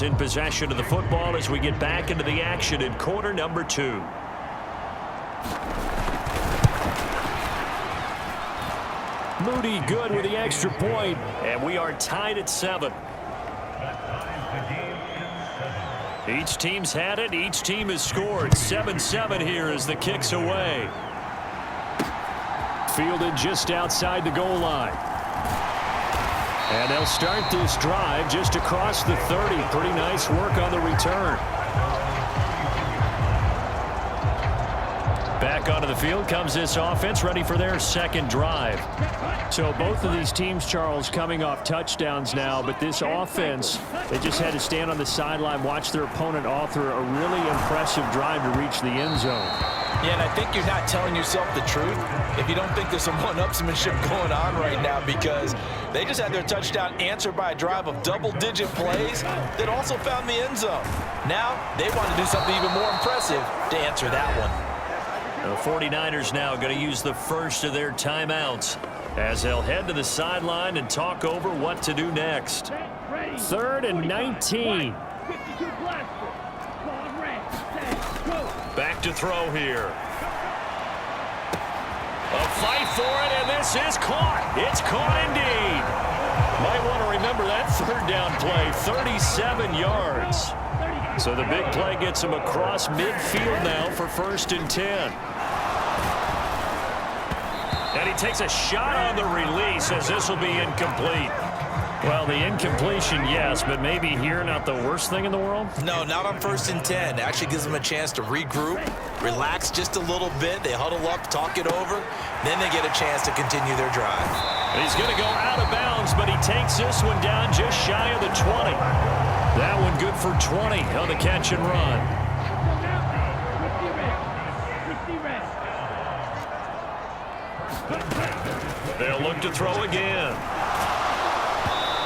In possession of the football as we get back into the action in quarter number 2. Moody good with the extra point, and we are tied at 7. Each team's had it. Each team has scored. 7-7 here as the kick's away. Fielded just outside the goal line. And they'll start this drive just across the 30. Pretty nice work on the return. Back onto the field comes this offense, ready for their second drive. So both of these teams, Charles, coming off touchdowns now, but this offense, they just had to stand on the sideline, watch their opponent author a really impressive drive to reach the end zone. Yeah, and I think you're not telling yourself the truth if you don't think there's some one-upsmanship going on right now, because they just had their touchdown answered by a drive of double-digit plays that also found the end zone. Now they want to do something even more impressive to answer that one. The 49ers now going to use the first of their timeouts as they'll head to the sideline and talk over what to do next. 3rd and 19. Back to throw here. A fight for it, and this is caught. It's caught indeed. Might want to remember that 3rd down play, 37 yards. So the big play gets him across midfield now for 1st and 10. And he takes a shot on the release as this will be incomplete. Well, the incompletion, yes, but maybe here not the worst thing in the world? No, not on 1st and 10. It actually gives them a chance to regroup, relax just a little bit. They huddle up, talk it over. Then they get a chance to continue their drive. He's going to go out of bounds, but he takes this one down just shy of the 20. That one good for 20 on the catch and run. They'll look to throw again.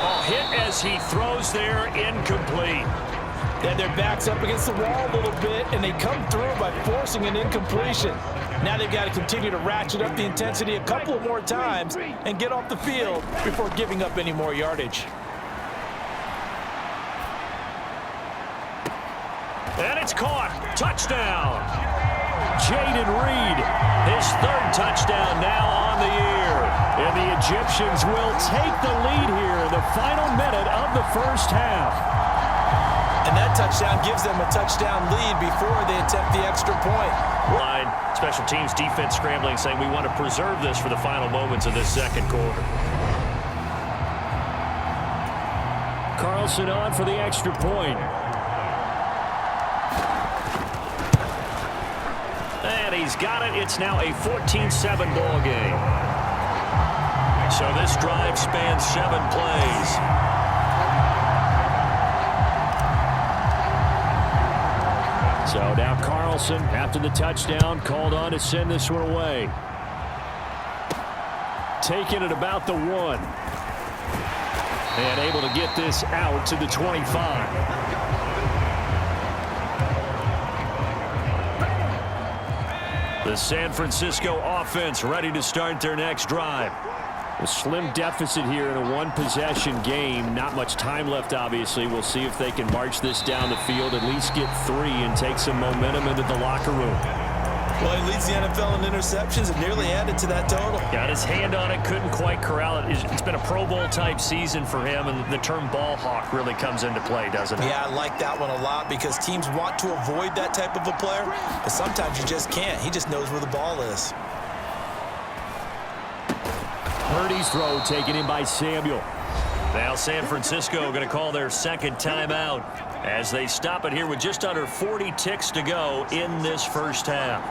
Oh, hit as he throws there, incomplete. Yeah, their back's up against the wall a little bit, and they come through by forcing an incompletion. Now they've got to continue to ratchet up the intensity a couple of more times and get off the field before giving up any more yardage. And it's caught. Touchdown. Jaden Reed, his 3rd touchdown now on the year. And the Egyptians will take the lead here in the final minute of the 1st half. And that touchdown gives them a touchdown lead before they attempt the extra point. Line, special teams, defense scrambling, saying we want to preserve this for the final moments of this 2nd quarter. Carlson on for the extra point. And he's got it. It's now a 14-7 ball game. So this drive spans 7 plays. So now Carlson, after the touchdown, called on to send this one away. Taking it about the 1. And able to get this out to the 25. The San Francisco offense ready to start their next drive. A slim deficit here in a one-possession game. Not much time left, obviously. We'll see if they can march this down the field, at least get 3 and take some momentum into the locker room. Well, he leads the NFL in interceptions and nearly added to that total. Got his hand on it, couldn't quite corral it. It's been a Pro Bowl-type season for him, and the term ball hawk really comes into play, doesn't it? Yeah, I like that one a lot because teams want to avoid that type of a player, but sometimes you just can't. He just knows where the ball is. Purdy's throw taken in by Samuel. Now San Francisco going to call their 2nd timeout as they stop it here with just under 40 ticks to go in this 1st half.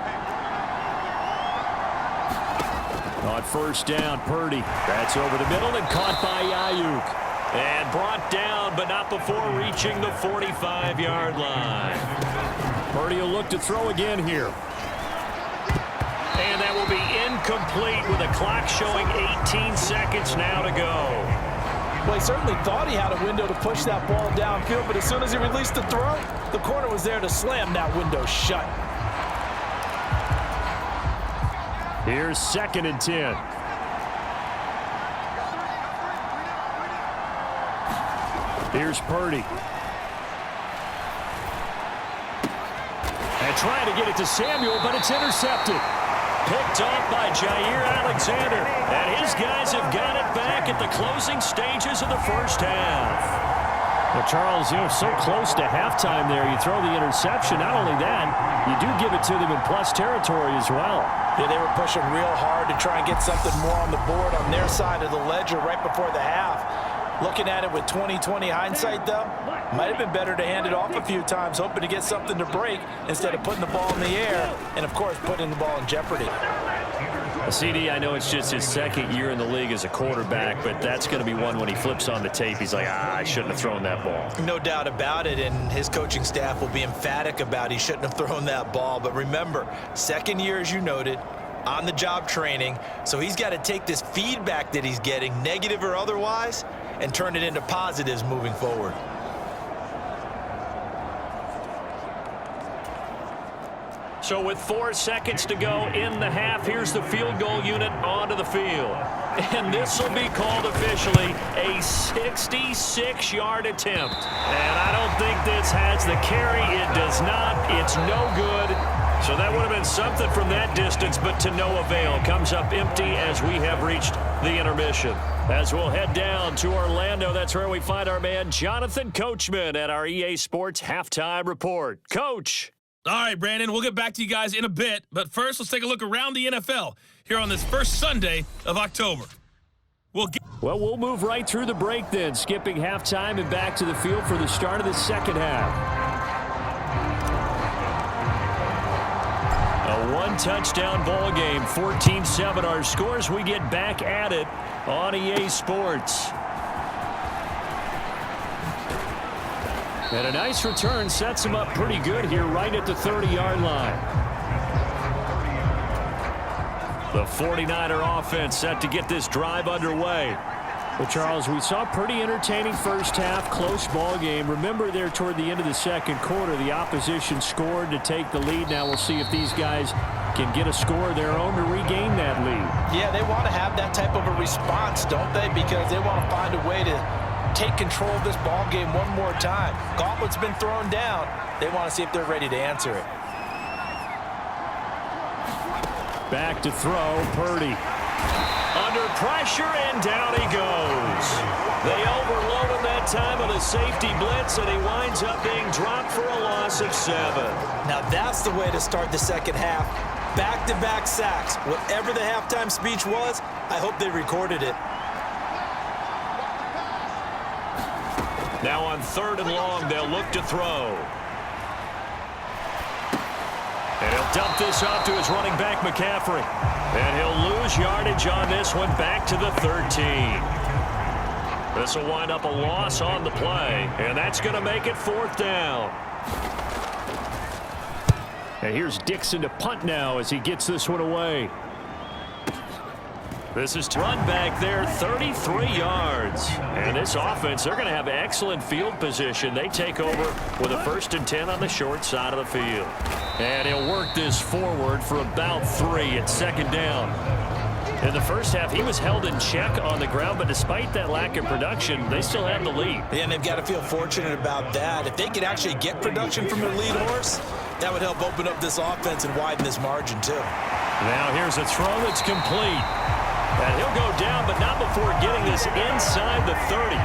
On 1st down, Purdy. That's over the middle and caught by Ayuk. And brought down, but not before reaching the 45-yard line. Purdy will look to throw again here. And that will be incomplete with a clock showing 18 seconds now to go. Well, he certainly thought he had a window to push that ball downfield, but as soon as he released the throw, the corner was there to slam that window shut. Here's 2nd and 10. Here's Purdy. trying to get it to Samuel, but it's intercepted. Picked off by Jair Alexander. And his guys have got it back at the closing stages of the first half. Well, Charles, so close to halftime there. You throw the interception. Not only that, you do give it to them in plus territory as well. Yeah, they were pushing real hard to try and get something more on the board on their side of the ledger right before the half. Looking at it with 20/20 hindsight, though, might have been better to hand it off a few times, hoping to get something to break instead of putting the ball in the air and, of course, putting the ball in jeopardy. CD, I know it's just his second year in the league as a quarterback, but that's going to be one when he flips on the tape. He's like, I shouldn't have thrown that ball. No doubt about it, and his coaching staff will be emphatic about he shouldn't have thrown that ball. But remember, second year, as you noted, on-the-job training, so he's got to take this feedback that he's getting, negative or otherwise, and turn it into positives moving forward. So with 4 seconds to go in the half, here's the field goal unit onto the field. And this will be called officially a 66-yard attempt. And I don't think this has the carry. It does not. It's no good. So that would have been something from that distance, but to no avail. Comes up empty as we have reached the intermission. As we'll head down to Orlando, that's where we find our man Jonathan Coachman at our EA Sports Halftime Report. Coach. All right, Brandon, we'll get back to you guys in a bit. But first, let's take a look around the NFL here on this first Sunday of October. Well, we'll move right through the break then, skipping halftime and back to the field for the start of the second half. A one-touchdown ball game, 14-7 our scores. We get back at it on EA Sports. And a nice return sets him up pretty good here right at the 30-yard line. The 49er offense set to get this drive underway. Well, Charles, we saw a pretty entertaining first half, close ball game. Remember there toward the end of the second quarter, the opposition scored to take the lead. Now we'll see if these guys can get a score of their own to regain that lead. Yeah, they want to have that type of a response, don't they? Because they want to find a way to take control of this ball game one more time. Gauntlet's been thrown down. They want to see if they're ready to answer it. Back to throw, Purdy. Under pressure, and down he goes. They overload him that time with a safety blitz, and he winds up being dropped for a loss of 7. Now that's the way to start the second half. Back-to-back sacks. Whatever the halftime speech was, I hope they recorded it. Now on 3rd and long, they'll look to throw. And he'll dump this off to his running back, McCaffrey. And he'll lose yardage on this one back to the 13. This will wind up a loss on the play, and that's going to make it 4th down. And here's Dixon to punt now as he gets this one away. This is to run back there, 33 yards. And this offense, they're going to have excellent field position. They take over with a 1st and 10 on the short side of the field. And he'll work this forward for about 3 at 2nd down. In the first half, he was held in check on the ground, but despite that lack of production, they still have the lead. Yeah, and they've got to feel fortunate about that. If they could actually get production from their lead horse, that would help open up this offense and widen this margin, too. Now here's a throw that's complete. And he'll go down, but not before getting this inside the 30.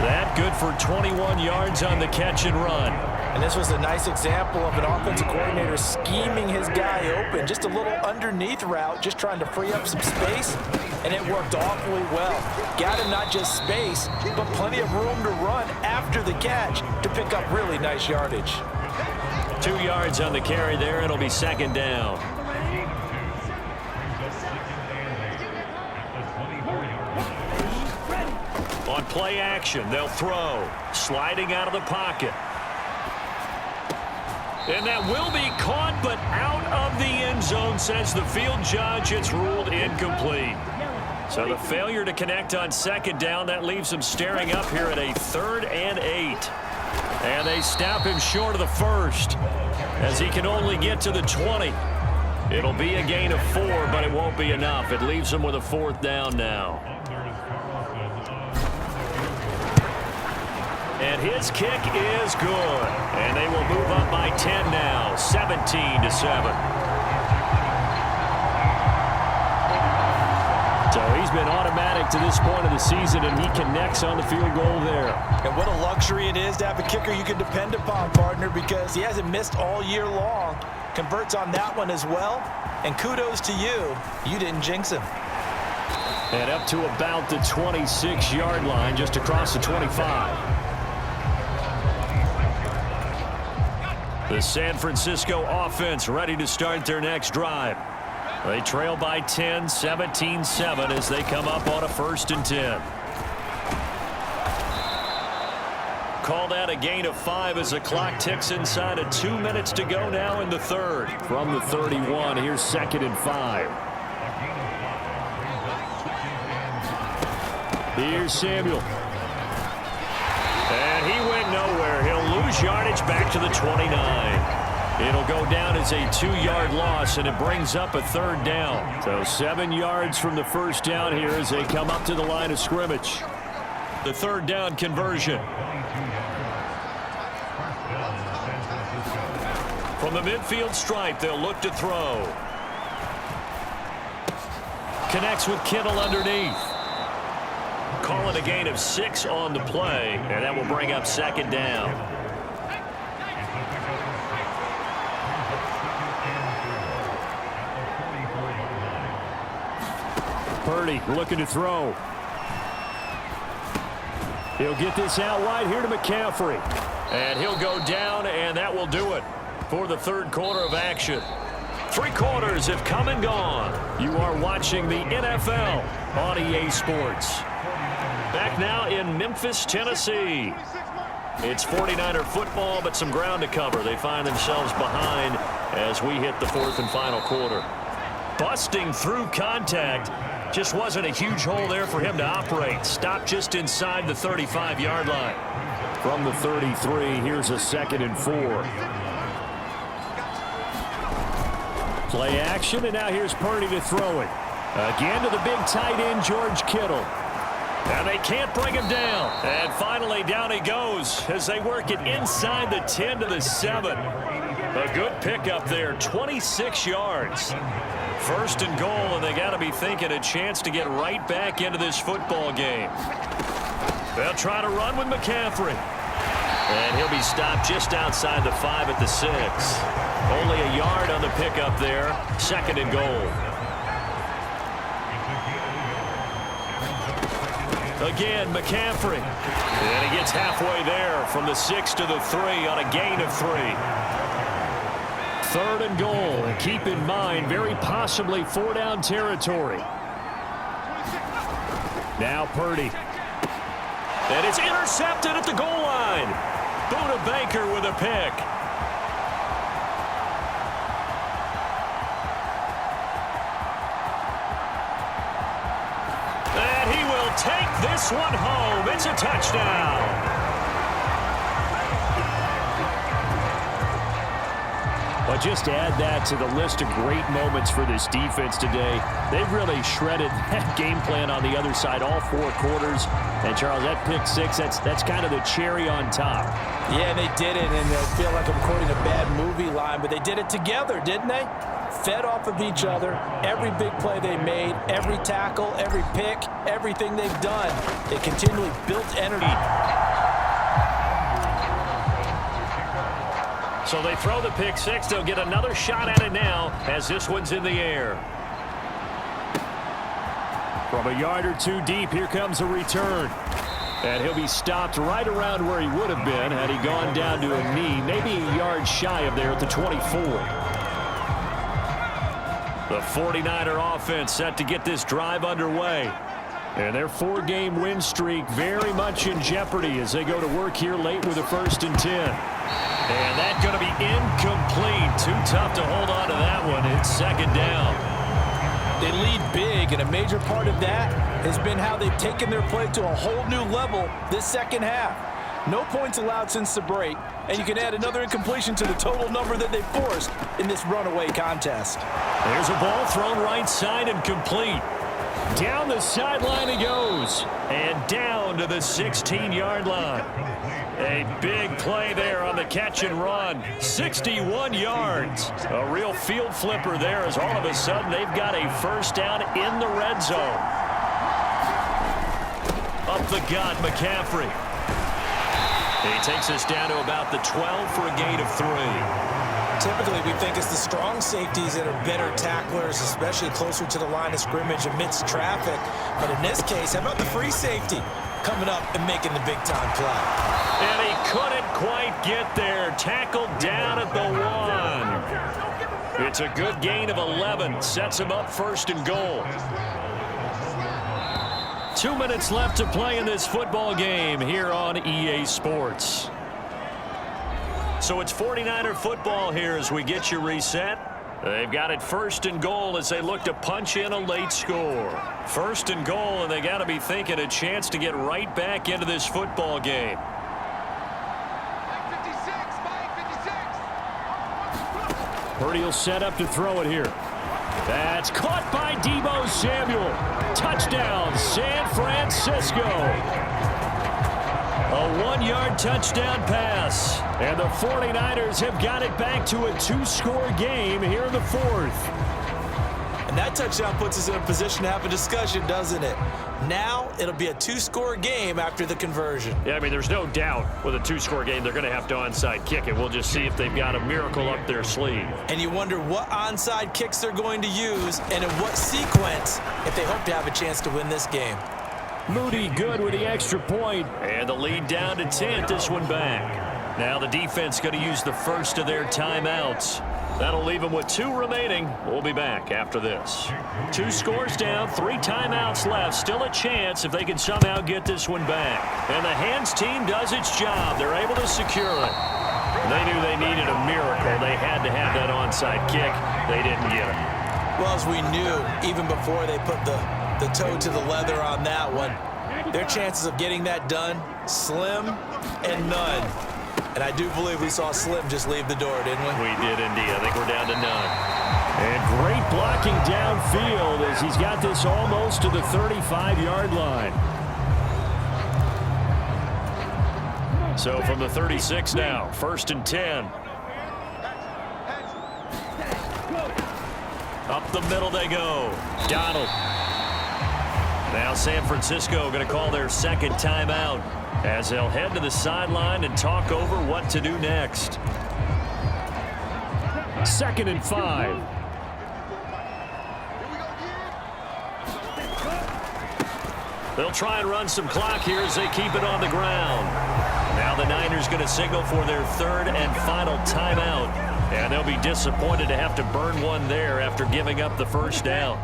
That good for 21 yards on the catch and run. And this was a nice example of an offensive coordinator scheming his guy open. Just a little underneath route, just trying to free up some space, and it worked awfully well. Got him not just space, but plenty of room to run after the catch to pick up really nice yardage. 2 yards on the carry there. It'll be 2nd down. On play action, they'll throw. Sliding out of the pocket. And that will be caught, but out of the end zone, says the field judge. It's ruled incomplete. So the failure to connect on 2nd down, that leaves them staring up here at a 3rd and 8. And they stop him short of the 1st as he can only get to the 20. It'll be a gain of 4, but it won't be enough. It leaves them with a 4th down now. And his kick is good. And they will move up by 10 now, 17-7. So he's been automatic to this point of the season, and he connects on the field goal there. And what a luxury it is to have a kicker you can depend upon, partner, because he hasn't missed all year long. Converts on that one as well. And kudos to you. You didn't jinx him. And up to about the 26-yard line, just across the 25. The San Francisco offense ready to start their next drive. They trail by 10, 17-7 as they come up on a 1st and 10. Called out a gain of 5 as the clock ticks inside of 2 minutes to go now in the 3rd. From the 31, here's 2nd and 5. Here's Samuel. And he went nowhere. He'll lose yardage back to the 29. It'll go down as a 2-yard loss, and it brings up a 3rd down. So 7 yards from the 1st down here as they come up to the line of scrimmage. The 3rd down conversion. From the midfield stripe, they'll look to throw. Connects with Kittle underneath. Call it a gain of 6 on the play, and that will bring up 2nd down. Purdy looking to throw. He'll get this out wide here to McCaffrey. And he'll go down, and that will do it for the 3rd quarter of action. 3 quarters have come and gone. You are watching the NFL on EA Sports. Back now in Memphis, Tennessee. It's 49er football, but some ground to cover. They find themselves behind as we hit the 4th and final quarter. Busting through contact. Just wasn't a huge hole there for him to operate. Stopped just inside the 35-yard line. From the 33, here's a 2nd and 4. Play action, and now here's Purdy to throw it. Again to the big tight end, George Kittle. And they can't bring him down. And finally, down he goes as they work it inside the 10 to the 7. A good pickup there, 26 yards. 1st and goal, and they got to be thinking a chance to get right back into this football game. They'll try to run with McCaffrey. And he'll be stopped just outside the 5 at the 6. Only a yard on the pickup there. 2nd and goal. Again, McCaffrey. And he gets halfway there from the 6 to the 3 on a gain of 3. 3rd and goal, and keep in mind, very possibly 4-down territory. Now Purdy. And it's intercepted at the goal line. Buda Baker with a pick. And he will take this one home. It's a touchdown. Well, just add that to the list of great moments for this defense today. They've really shredded that game plan on the other side all 4 quarters. And, Charles, that pick 6, that's kind of the cherry on top. Yeah, they did it, and I feel like I'm quoting a bad movie line, but they did it together, didn't they? Fed off of each other. Every big play they made, every tackle, every pick, everything they've done, they continually built energy. So they throw the pick 6. They'll get another shot at it now as this one's in the air. From a yard or 2 deep, here comes a return. And he'll be stopped right around where he would have been had he gone down to a knee, maybe a yard shy of there at the 24. The 49er offense set to get this drive underway. And their 4-game win streak very much in jeopardy as they go to work here late with a 1st and 10. And that's going to be incomplete. Too tough to hold on to that one. It's 2nd down. They lead big, and a major part of that has been how they've taken their play to a whole new level this 2nd half. No points allowed since the break, and you can add another incompletion to the total number that they forced in this runaway contest. There's a ball thrown right side and complete. Down the sideline he goes, and down to the 16-yard line. A big play there on the catch and run. 61 yards. A real field flipper there as all of a sudden they've got a first down in the red zone. Up the gut, McCaffrey. He takes us down to about the 12 for a gain of 3. Typically, we think it's the strong safeties that are better tacklers, especially closer to the line of scrimmage amidst traffic. But in this case, how about the free safety coming up and making the big-time play? And he couldn't quite get there. Tackled down at the 1. It's a good gain of 11. Sets him up first and goal. 2 minutes left to play in this football game here on EA Sports. So it's 49er football here as we get you reset. They've got it first and goal as they look to punch in a late score. First and goal, and they got to be thinking a chance to get right back into this football game. Purdy will set up to throw it here. That's caught by Deebo Samuel. Touchdown, San Francisco. A 1-yard touchdown pass. And the 49ers have got it back to a 2-score game here in the 4th. And that touchdown puts us in a position to have a discussion, doesn't it? Now it'll be a 2-score game after the conversion. Yeah, I mean, there's no doubt with a 2-score game they're going to have to onside kick it. We'll just see if they've got a miracle up their sleeve. And you wonder what onside kicks they're going to use and in what sequence if they hope to have a chance to win this game. Moody good with the extra point. And the lead down to 10, this one back. Now the defense going to use the first of their timeouts. That'll leave them with 2 remaining. We'll be back after this. 2 scores down, 3 timeouts left. Still a chance if they can somehow get this one back. And the hands team does its job. They're able to secure it. They knew they needed a miracle. They had to have that onside kick. They didn't get it. Well, as we knew, even before they put the toe to the leather on that one, their chances of getting that done, slim and none. And I do believe we saw Slim just leave the door, didn't we? We did indeed. I think we're down to none. And great blocking downfield as he's got this almost to the 35-yard line. So from the 36 now, 1st and 10. Up the middle they go. Donald. Now San Francisco going to call their second timeout as they'll head to the sideline and talk over what to do next. 2nd and 5. They'll try and run some clock here as they keep it on the ground. Now the Niners going to signal for their 3rd and final timeout. And they'll be disappointed to have to burn one there after giving up the first down.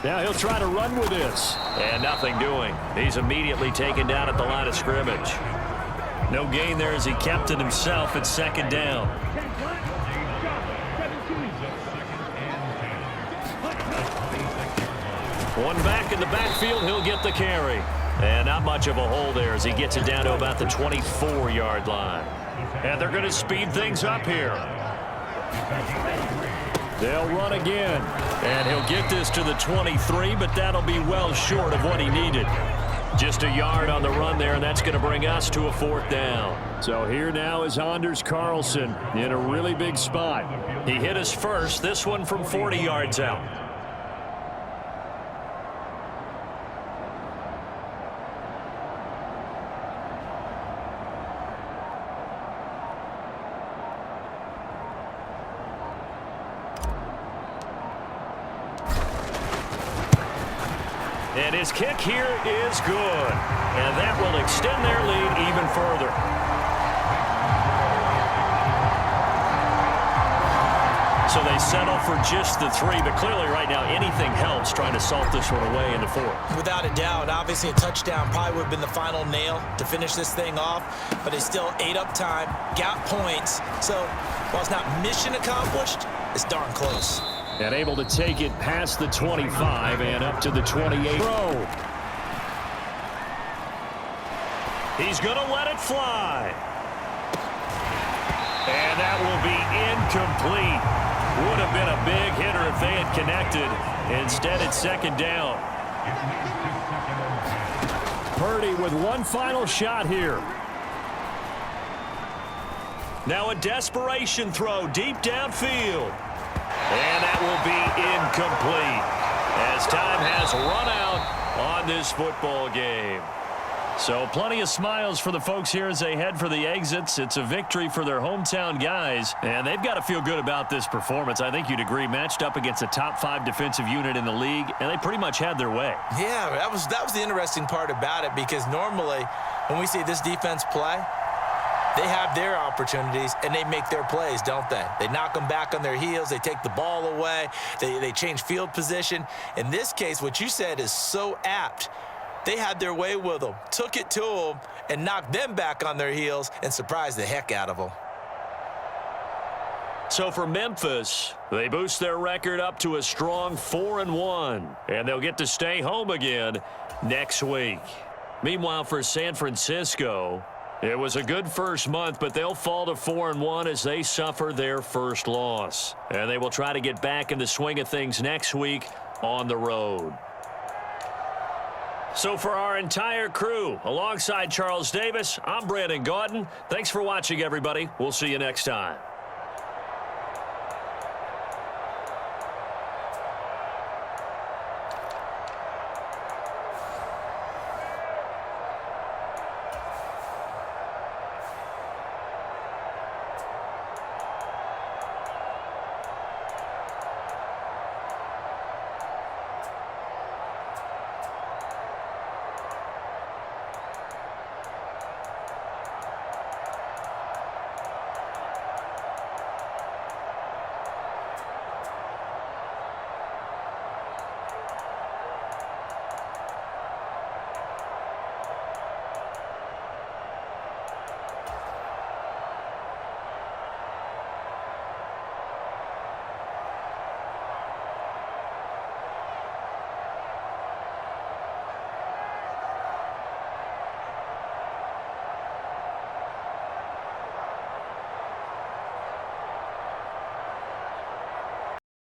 Now he'll try to run with this. And nothing doing. He's immediately taken down at the line of scrimmage. No gain there as he kept it himself at 2nd down. One back in the backfield, he'll get the carry. And not much of a hole there as he gets it down to about the 24-yard line. And they're going to speed things up here. They'll run again. And he'll get this to the 23, but that'll be well short of what he needed. Just a yard on the run there, and that's going to bring us to a 4th down. So here now is Anders Carlson in a really big spot. He hit us first, this one from 40 yards out. And his kick here is good. And that will extend their lead even further. So they settle for just the 3, but clearly right now anything helps trying to salt this one away in the 4th. Without a doubt, obviously a touchdown probably would have been the final nail to finish this thing off, but they still ate up time, got points. So while it's not mission accomplished, it's darn close. And able to take it past the 25 and up to the 28. Throw. He's going to let it fly. And that will be incomplete. Would have been a big hitter if they had connected. Instead, it's 2nd down. Purdy with one final shot here. Now a desperation throw deep downfield. And that will be incomplete as time has run out on this football game. So plenty of smiles for the folks here as they head for the exits. It's a victory for their hometown guys, and they've got to feel good about this performance. I think you'd agree, matched up against a top 5 defensive unit in the league, and they pretty much had their way. Yeah, that was the interesting part about it, because normally when we see this defense play, they have their opportunities, and they make their plays, don't they? They knock them back on their heels. They take the ball away. They change field position. In this case, what you said is so apt. They had their way with them, took it to them, and knocked them back on their heels and surprised the heck out of them. So for Memphis, they boost their record up to a strong 4-1, and they'll get to stay home again next week. Meanwhile, for San Francisco, it was a good first month, but they'll fall to 4-1 as they suffer their first loss. And they will try to get back in the swing of things next week on the road. So for our entire crew, alongside Charles Davis, I'm Brandon Gaudin. Thanks for watching, everybody. We'll see you next time.